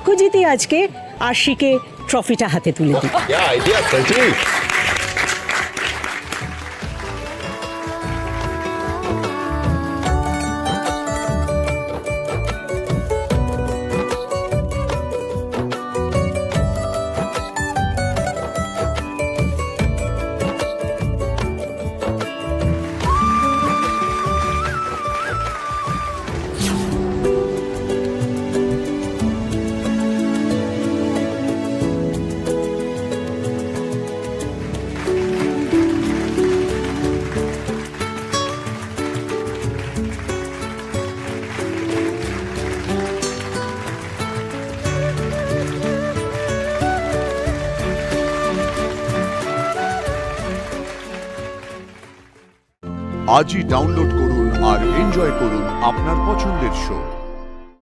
দেখুজিতি আজকে আরশিকে ট্রফিটা হাতে তুলে দিই। আজই ডাউনলোড করুন আর এনজয় করুন আপনার পছন্দের শো।